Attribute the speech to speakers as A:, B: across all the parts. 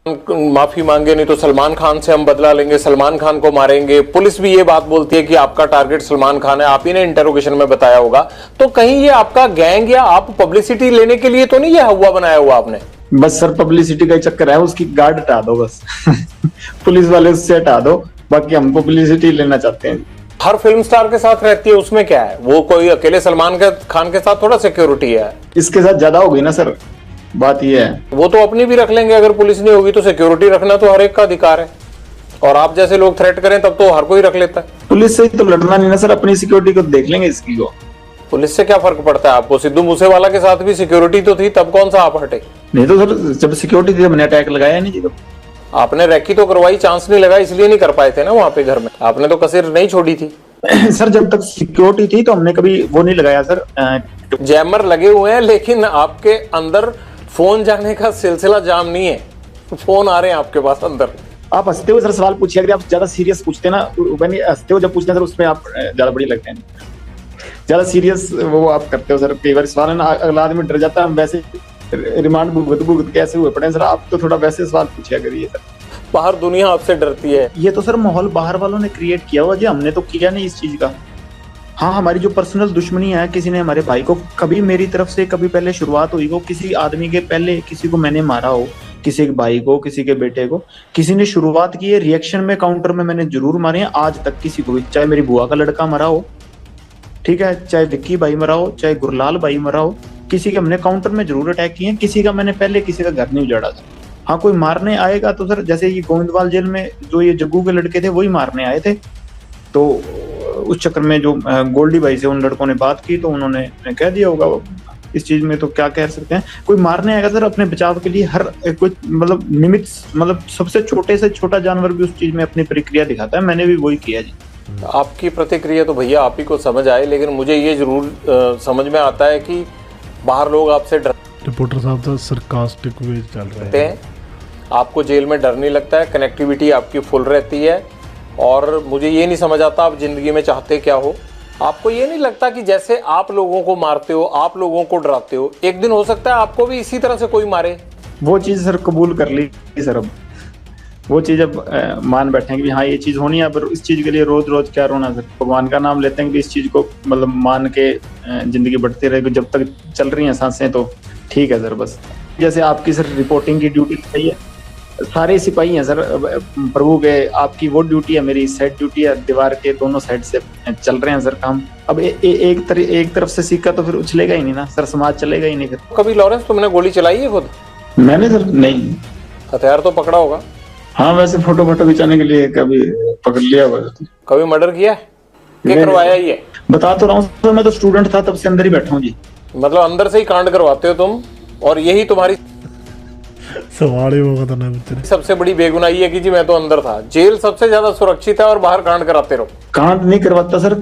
A: माफी मांगे नहीं तो सलमान खान से हम बदला लेंगे, सलमान खान को मारेंगे। पुलिस भी ये बात बोलती है कि आपका टारगेट सलमान खान है, आप ही ने इंटरोगेशन में बताया होगा। तो कहीं ये आपका गैंग या आप पब्लिसिटी लेने के लिए तो नहीं ये हुआ बनाया हुआ आपने?
B: बस सर पब्लिसिटी का ही चक्कर है, उसकी गार्ड हटा दो बस। पुलिस वाले उससे हटा दो, बाकी हम पब्लिसिटी लेना चाहते हैं।
A: हर फिल्म स्टार के साथ रहती है, उसमें क्या है? वो कोई अकेले सलमान खान के साथ थोड़ा सिक्योरिटी है।
B: इसके साथ ज्यादा हो गई ना सर, बात ये है।
A: वो तो अपनी भी रख लेंगे, अगर पुलिस नहीं होगी तो सिक्योरिटी रखना तो हर एक का अधिकार है। और आप जैसे लोग थ्रेट करें तब तो हर कोई रख लेता है।
B: पुलिस से तो लड़ना नहीं ना सर, अपनी सिक्योरिटी को देख लेंगे इसकी को।
A: पुलिस से क्या फर्क पड़ता है आपको? सिद्धू मूसेवाला के साथ भी सिक्योरिटी तो थी, तब कौन सा आप हटे?
B: नहीं तो सर जब सिक्योरिटी थी हमने अटैक लगाया नहीं जी। तो
A: आपने रैकी तो करवाई, चांस नहीं लगा इसलिए नहीं कर पाए थे ना वहां पे घर में। आपने तो कसर नहीं छोड़ी थी।
B: सर जब तक सिक्योरिटी थी तो हमने कभी वो नहीं लगाया सर।
A: जैमर लगे हुए हैं लेकिन आपके अंदर फोन जाने का सिलसिला जाम नहीं है। फोन आ रहे हैं आपके पास अंदर।
B: आप हंसते हो सर सवाल पूछिए, अगर आप ज्यादा सीरियस पूछते ना, हंसते हो जब पूछते हैं सर उसमें आप ज्यादा बड़ी लगते हैं। ज्यादा सीरियस वो आप करते हो सर, कई बार सवाल है ना अगला आदमी डर जाता है। हम वैसे रिमांड भुगत कैसे हुए पड़े सर, आप तो थोड़ा वैसे सवाल पूछिया करिए सर।
A: बाहर दुनिया आपसे डरती है।
B: ये तो सर माहौल बाहर वालों ने क्रिएट किया हुआ जी, हमने तो किया नहीं इस चीज का। हाँ हमारी जो पर्सनल दुश्मनी है, किसी ने हमारे भाई को कभी मेरी तरफ से कभी पहले शुरुआत हुई हो, किसी आदमी के पहले किसी को मैंने मारा हो, किसी के भाई को, किसी के बेटे को, किसी ने शुरुआत की है, रिएक्शन में काउंटर में मैंने जरूर मारे हैं। आज तक किसी को भी, चाहे मेरी बुआ का लड़का मरा हो, ठीक है, चाहे विक्की भाई मरा हो, चाहे गुरलाल भाई मरा हो, किसी के हमने काउंटर में जरूर अटैक किए हैं। किसी का मैंने पहले किसी का घर नहीं उजाड़ा था। हाँ कोई मारने आएगा तो सर जैसे ये गोविंदवाल जेल में जो ये जग्गू के लड़के थे वही मारने आए थे, तो उस चक्कर में जो गोल्डी भाई से उन लड़कों ने बात की तो उन्होंने कह दिया होगा। इस चीज में तो क्या कह सकते हैं, कोई मारने आएगा सर अपने बचाव के लिए हर कोई मतलब निमित्त, मतलब सबसे छोटे से छोटा जानवर भी उस चीज में अपनी प्रक्रिया दिखाता है। मैंने भी वही किया जी।
A: आपकी प्रतिक्रिया तो भैया आप ही को समझ आए, लेकिन मुझे ये जरूर समझ में आता है कि बाहर लोग आपसे डर।
C: रिपोर्टर साहब तो सरकास्टिक वे चल रहे हैं।
A: आपको जेल में डर नहीं लगता है, कनेक्टिविटी आपकी फुल रहती है। और मुझे ये नहीं समझ आता आप जिंदगी में चाहते क्या हो। आपको ये नहीं लगता कि जैसे आप लोगों को मारते हो, आप लोगों को डराते हो, एक दिन हो सकता है आपको भी इसी तरह से कोई मारे?
B: वो चीज सर कबूल कर ली सर, अब वो चीज अब मान बैठे हैं कि हाँ ये चीज होनी है। पर इस चीज के लिए रोज रोज क्या रोना सर, भगवान का नाम लेते हैं कि इस चीज को मतलब मान के जिंदगी बढ़ती रहेगी। जब तक चल रही हैं सांसें तो ठीक है सर। बस जैसे आपकी सर रिपोर्टिंग की ड्यूटी सही है, सारे सिपाही हैं सर प्रभु के, आपकी वो ड्यूटी है, मेरी साइड ड्यूटी है, दीवार के दोनों साइड से चल रहे हैं सर काम। अब एक तरफ से सिक्का तो फिर उछलेगा ही नहीं ना सर, समाज चलेगा ही नहीं फिर।
A: कभी लॉरेंस तुमने गोली चलाई है खुद?
B: मैंने सर नहीं।
A: हथियार तो पकड़ा होगा?
B: हाँ वैसे फोटो खिंचाने के लिए कभी पकड़ लिया हुआ।
A: कभी मर्डर किया है? क्या करवाया ही है?
B: बता तो रहा हूँ, मैं तो स्टूडेंट था तब से अंदर ही बैठा हूँ जी।
A: मतलब अंदर से ही कांड करवाते हो तुम, और यही तुम्हारी
C: सवाल ही वो खतरनाक है।
A: सबसे बड़ी बेगुनाही है कि जी मैं तो अंदर था। जेल सबसे ज्यादा सुरक्षित है और बाहर कांड कराते रहो।
B: कांड नहीं करवाता सर,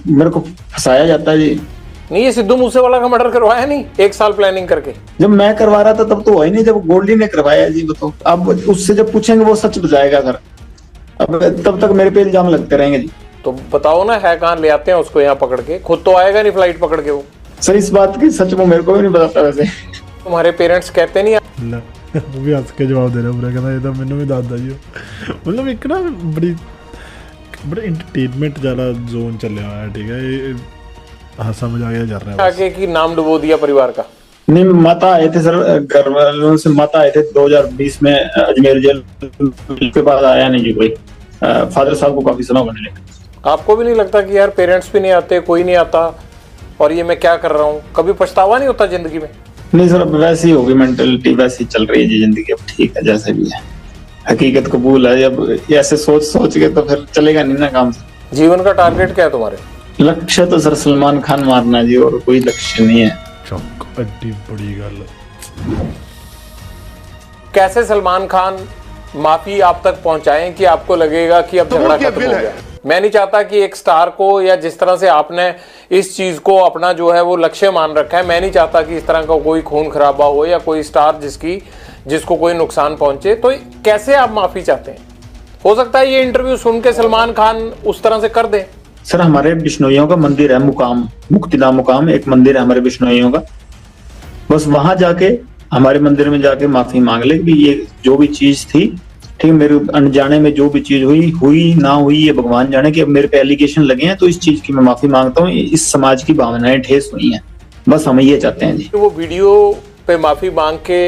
B: मेरे को फंसाया जाता है जी।
A: नहीं, ये सिद्धू मूसेवाला का मर्डर करवाया नहीं 1 साल प्लानिंग करके?
B: जब मैं करवा रहा था तब तो हुआ ही नहीं, जब गोल्डी ने करवाया जी। बताओ अब उससे जब पूछेंगे वो सच बताएगा सर, अब तब तक मेरे पे इल्जाम लगते रहेंगे जी।
A: तो बताओ ना, है कहाँ? ले आते हैं उसको यहाँ पकड़ के, खुद तो आएगा नहीं फ्लाइट पकड़ के वो।
B: सर इस बात की सच वो मेरे को भी नहीं बताता वैसे।
A: तुम्हारे पेरेंट्स कहते नहीं?
C: वो भी हंस के जवाब दे रहा है, कहता ये तो मैंने भी दादा जी मतलब एक ना बड़ा एंटरटेनमेंट वाला जोन चल रहा है, ठीक है, ये हंसा मजाक जा रहा है।
A: आगे की नाम डुबो दिया परिवार का।
B: नहीं माता आए थे सर, घर वालों से माता आए थे 2020 में अजमेर जेल के बाद आया नहीं जी कोई। फादर साहब को काफी सुना होगा।
A: आपको भी नहीं लगता कि यार पेरेंट्स भी नहीं आते, कोई नहीं आता, और ये मैं क्या कर रहा हूँ? कभी पछतावा नहीं होता जिंदगी में?
B: नहीं सर अब वैसी होगी मेंटलिटी, वैसी चल रही है जी जिंदगी। अब ठीक है जैसे भी है, हकीकत कबूल है। अब ऐसे सोच के तो फिर चलेगा नहीं ना काम।
A: जीवन का टारगेट क्या है तुम्हारे?
B: लक्ष्य तो सर सलमान खान मारना जी, और कोई लक्ष्य नहीं है।
C: एड्डी बड़ी गल।
A: कैसे सलमान खान माफी आप तक पहुंचाएं कि आपको लगेगा कि अब झगड़ा खत्म हो गया? मैं नहीं चाहता कि एक स्टार को, या जिस तरह से आपने इस चीज को अपना जो है वो लक्ष्य मान रखा है, मैं नहीं चाहता कि इस तरह का कोई खून खराबा हो या कोई स्टार जिसको कोई नुकसान पहुंचे। तो कैसे आप माफी चाहते हैं? हो सकता है ये इंटरव्यू सुन के सलमान खान उस तरह से कर दे।
B: सर हमारे बिश्नोइयों का मंदिर है, मुकाम मुक्तिधाम मुकाम एक मंदिर है हमारे बिश्नोइयों का। बस वहां जाके हमारे मंदिर में जाके माफी मांग ले कि ये जो भी चीज थी, ठीक, मेरे अनजाने में जो भी चीज हुई ना हुई, ये भगवान जाने कि अब मेरे पे एलिगेशन लगे हैं, तो इस चीज की मैं माफी मांगता हूँ। इस समाज की भावनाएं ठेस हुई हैं, बस हम ये चाहते हैं जी।
A: वो वीडियो पे माफी मांग के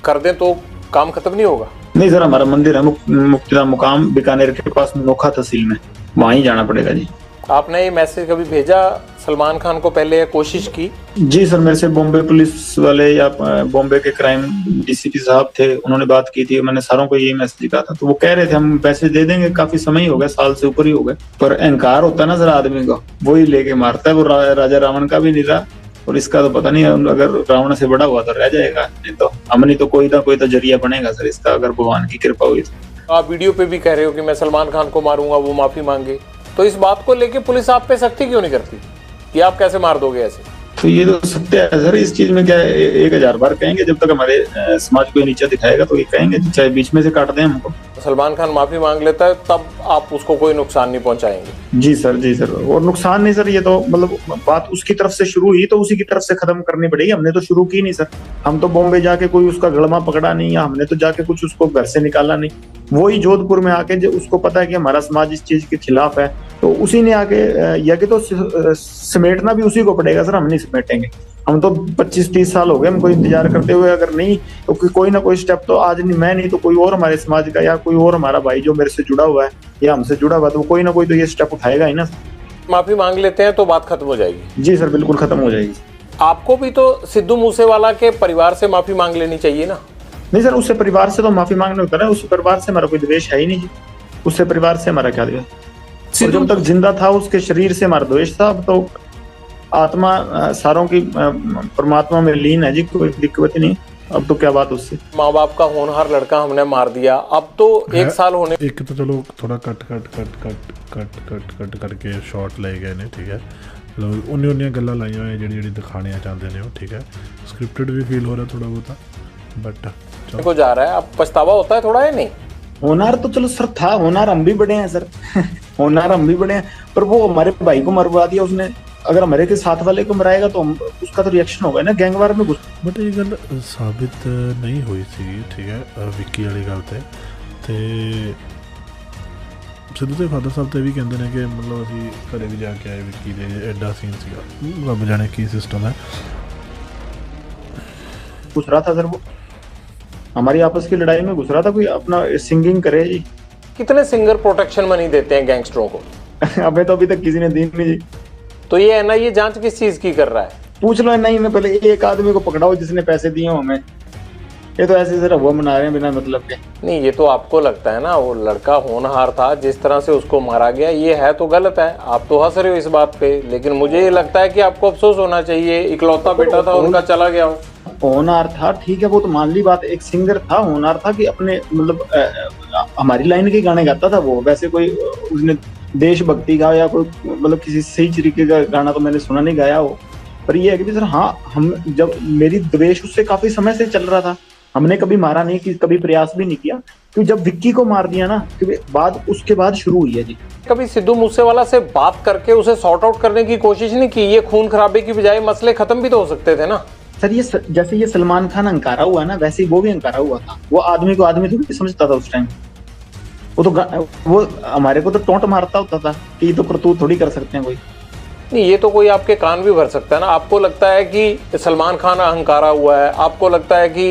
A: कर दें तो काम खत्म नहीं होगा?
B: नहीं सर, हमारा मंदिर है मुक्तिधाम मुकाम बीकानेर के पास नोखा तहसील में, वहां ही जाना पड़ेगा जी।
A: आपने ये मैसेज कभी भेजा सलमान खान को पहले या कोशिश की?
B: जी सर, मेरे से बॉम्बे पुलिस वाले या बॉम्बे के क्राइम डीसीपी साहब थे, उन्होंने बात की थी, मैंने सारों को यही मैसेज लिखा था, तो वो कह रहे थे हम पैसे दे देंगे। काफी समय ही हो गया, साल से ऊपर ही हो गए, पर अहंकार होता है ना सर आदमी का, वो ही लेके मारता है। वो राजा रावण का भी नहीं रहा, और इसका तो पता नहीं, अगर रावण से बड़ा हुआ तो रह जाएगा, नहीं तो हमने तो कोई ना कोई तो जरिया बनेगा सर इसका, अगर भगवान की कृपा हुई तो।
A: आप वीडियो पे भी कह रहे हो कि मैं सलमान खान को मारूंगा, वो माफी मांगे, तो इस बात को लेके पुलिस आप पे सख्ती क्यों नहीं करती कि आप कैसे मार दोगे ऐसे?
B: तो ये तो सत्य है सर, इस चीज में क्या है, 1000 बार कहेंगे, जब तक हमारे समाज को नीचा दिखाएगा तो ये कहेंगे, चाहे बीच में से काट दें हमको।
A: सलमान खान माफी मांग लेता है तब आप उसको कोई नुकसान नहीं पहुंचाएंगे?
B: जी सर, जी सर, और नुकसान नहीं सर, ये तो मतलब बात उसकी तरफ से शुरू हुई तो उसी की तरफ से खत्म करनी पड़ेगी। हमने तो शुरू की नहीं सर, हम तो बॉम्बे जाके कोई उसका गड़मा पकड़ा नहीं, या हमने तो जाके कुछ उसको घर से निकाला नहीं। वो ही जोधपुर में आके, जो उसको पता है कि हमारा समाज इस चीज के खिलाफ है, तो उसी ने आके या कि तो समेटना भी उसी को पड़ेगा सर, हम नहीं समेटेंगे। हम तो 25-30 साल हो गए हमको इंतजार करते हुए, अगर नहीं तो कोई ना कोई स्टेप तो आज नहीं, मैं नहीं तो कोई और हमारे समाज का या कोई और हमारा भाई जो मेरे से जुड़ा हुआ है या हमसे जुड़ा हुआ है, तो कोई ना कोई तो ये स्टेप उठाएगा ही ना।
A: माफी मांग लेते हैं तो बात खत्म हो जाएगी?
B: जी सर, बिल्कुल खत्म हो जाएगी।
A: आपको भी तो सिद्धू मूसेवाला के परिवार से माफी मांग लेनी चाहिए ना?
B: नहीं सर, उससे परिवार से तो माफी मांगने होता है, उससे परिवार से हमारा कोई द्वेष है ही नहीं जी, उससे परिवार से हमारा क्या द्वेष। जब तक जिंदा था उसके शरीर से हमारा द्वेष था, अब तो आत्मा सारों की परमात्मा में लीन है जी, कोई दिक्कत नहीं, अब तो क्या बात उससे।
A: माँ बाप का होनहार लड़का हमने मार दिया, अब तो 1 साल होने,
C: एक तो चलो थोड़ा कट करके शॉट ले गए ने, ठीक है, मतलब उन्नी गल्लां लाइयां होई जेह्ड़ी दिखाने चाहते ने, ठीक है, स्क्रिप्टेड भी फील हो रहा थोड़ा बहुता, बट
A: को जा रहा है। अब पछतावा होता है थोड़ा, है नहीं?
B: होनहार तो चलो सर था, होनहार हम भी बड़े हैं सर होनहार हम भी बड़े हैं, पर वो हमारे भाई को मरवा दिया उसने, अगर हमारे के साथ वाले को मराएगा तो उसका तो रिएक्शन होगा ना, गैंगवार में घुस।
C: बट ये गल साबित नहीं हुई सी, ठीक है, विक्की वाली गल ते सिद्धू ਦੇ ਫਾਦਰ ਸਾਹਿਬ ਤੇ ਵੀ ਕਹਿੰਦੇ ਨੇ ਕਿ ਮਤਲਬ ਅਸੀਂ ਘਰੇ ਵੀ ਜਾ ਕੇ ਆਏ ਵਿੱਕੀ ਦੇ, ਐਡਾ ਸੀਨ ਸੀਗਾ, ਰੱਬ ਜਾਣੇ ਕੀ ਸਿਸਟਮ ਹੈ।
B: घुस रहा था सर, वो हमारी आपस की लड़ाई में घुस रहा था, कोई अपना सिंगिंग करे जी।
A: कितने सिंगर प्रोटेक्शन मनी देते हैं गैंगस्टरों को?
B: अबे तो अभी तक किसी ने दी नहीं जी।
A: तो ये एनआईए जांच किस चीज की कर रहा है?
B: पूछ लो एनआईए में, पहले एक आदमी को पकड़ाओ जिसने पैसे दिए हमें, ये तो ऐसे सर वो मना रहे हैं बिना मतलब के।
A: नहीं, ये तो आपको लगता है ना, वो लड़का होनहार था, जिस तरह से उसको मारा गया ये है तो गलत है, आप तो हंस रहे हो इस बात पे, लेकिन मुझे ये लगता है कि आपको अफसोस होना चाहिए, इकलौता बेटा था उनका चला गया हो।
B: होनहार था, ठीक है, वो तो मान ली बात, एक सिंगर था, होनहार था कि अपने मतलब हमारी लाइन के गाने गाता था वो, वैसे कोई उसने देशभक्ति का या कोई मतलब किसी सही तरीके का गाना तो मैंने सुना नहीं गाया हो। पर ये है कि सर हाँ, हम जब मेरी द्वेष उससे काफी समय से चल रहा था, हमने कभी मारा नहीं, कि कभी प्रयास भी नहीं किया, क्योंकि जब विक्की को मार दिया ना, बाद उसके बाद शुरू हुई है जी।
A: कभी सिद्धू मूसेवाला से बात करके उसे सॉर्ट आउट करने की कोशिश नहीं की? ये खून खराबे की बजाय मसले खत्म भी तो हो सकते थे ना
B: सर। ये जैसे ये सलमान खान अंकारा हुआ ना, वैसे ही वो भी अंकारा हुआ था। वो आदमी को आदमी तो नहीं समझता था उस टाइम, वो हमारे को तो टोंट मारता होता था कि ये तो करतूत थोड़ी कर सकते हैं कोई।
A: नहीं, ये तो कोई आपके कान भी भर सकता है ना। आपको लगता है कि सलमान खान अहंकारा हुआ है, आपको लगता है कि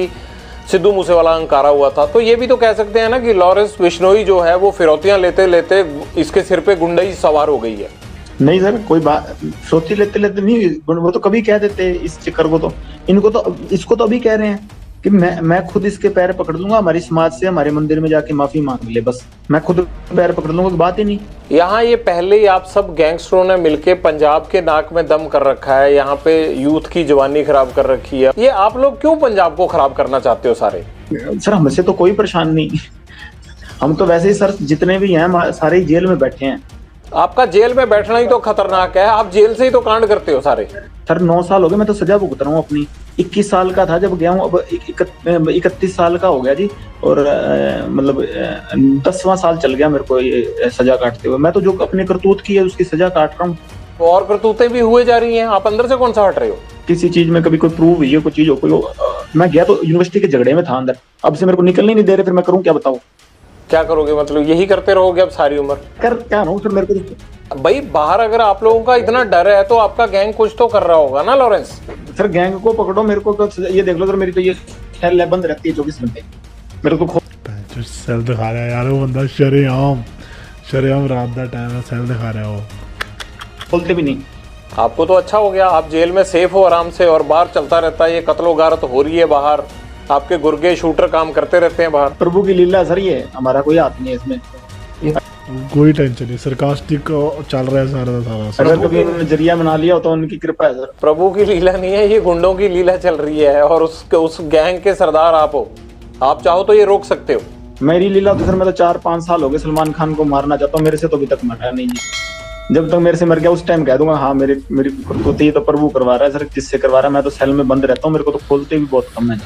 A: सिद्धू मूसेवाला अहंकारा हुआ था, तो ये भी तो कह सकते हैं ना कि लॉरेंस बिश्नोई जो है वो फिरौतियां लेते लेते इसके सिर पे गुंडई सवार हो गई है।
B: नहीं सर, कोई बात सोती लेते लेते नहीं, वो तो कभी कह देते इस चक्कर को, तो इनको तो इसको तो अभी कह रहे हैं कि मैं खुद इसके पैर पकड़ लूंगा, हमारी समाज से हमारे मंदिर में जाके माफी मांग ले, बस मैं खुद पैर पकड़ लूंगा, बात ही नहीं।
A: यहाँ ये पहले ही आप सब गैंगस्टरों ने मिलके पंजाब के नाक में दम कर रखा है, यहाँ पे यूथ की जवानी खराब कर रखी है। ये आप लोग क्यों पंजाब को खराब करना चाहते हो सारे?
B: सर हमसे तो कोई परेशान नहीं, हम तो वैसे ही सर जितने भी हैं सारे जेल में बैठे हैं।
A: आपका जेल में बैठना ही तो खतरनाक है, आप जेल से ही तो कांड करते हो सारे।
B: सर 9 साल हो गए, मैं तो सजा भुगत रहा हूँ अपनी। 21 साल का था जब गया हूँ, अब 31 साल का हो गया जी, और मतलब 10वां साल चल गया मेरे को ये सजा काटते हुए। मैं तो जो अपने करतूत की है उसकी सजा काट रहा हूँ,
A: और करतूतें भी हुए जा रही हैं, आप अंदर से कौन सा हट रहे हो?
B: किसी चीज में कभी कोई प्रूव हुई है, कोई चीज हो, कोई मैं गया तो यूनिवर्सिटी के झगड़े में था अंदर, अब से मेरे को निकलने नहीं दे रहे, फिर मैं करूँ क्या बताओ?
A: क्या करोगे, मतलब यही करते रहोगे अब सारी उम्र?
B: कर क्या रहा हूँ फिर, मेरे को
A: भाई बाहर अगर आप लोगों का इतना डर है तो आपका गैंग कुछ तो कर रहा होगा ना लॉरेंस?
B: फिर गैंग को पकड़ो, मेरे को तो ये देख लो सर, मेरी तो ये सेल बंद रहती है 24 घंटे, मेरे को
C: जो सेल दिखा रहा है यार वो बंदा, शरेआम रात का टाइम है, सेल दिखा रहा है वो,
B: खोलते भी नहीं।
A: आपको तो अच्छा हो गया, आप जेल में सेफ हो आराम से, और बाहर चलता रहता है ये कत्लो गारत हो रही है बाहर, आपके गुर्गे शूटर काम करते रहते हैं बाहर।
B: प्रभु की लीला सर, ये हमारा कोई हाथ नहीं है इसमें,
C: कोई टेंशन नहीं, सरकास्टिक चल रहा है सारा का सारा।
B: अगर कभी उन्होंने जरिया बना लिया हो तो उनकी कृपा है सर।
A: प्रभु की लीला नहीं है, ये गुंडों की लीला चल रही है, और उस गैंग के सरदार आप हो, आप चाहो तो ये रोक सकते हो।
B: मेरी लीला तो सर, मैं तो 4-5 साल हो गए सलमान खान को मारना चाहता हूँ, मेरे से तो अभी तक मरा नहीं जी। जब तक मेरे से मर गया उस टाइम कह दूंगा हाँ मेरी करतूती तो प्रभु करवा रहा है सर, जिससे करवा रहा है। मैं तो सेल में बंद रहता हूँ, मेरे को तो खोलते भी बहुत कम है।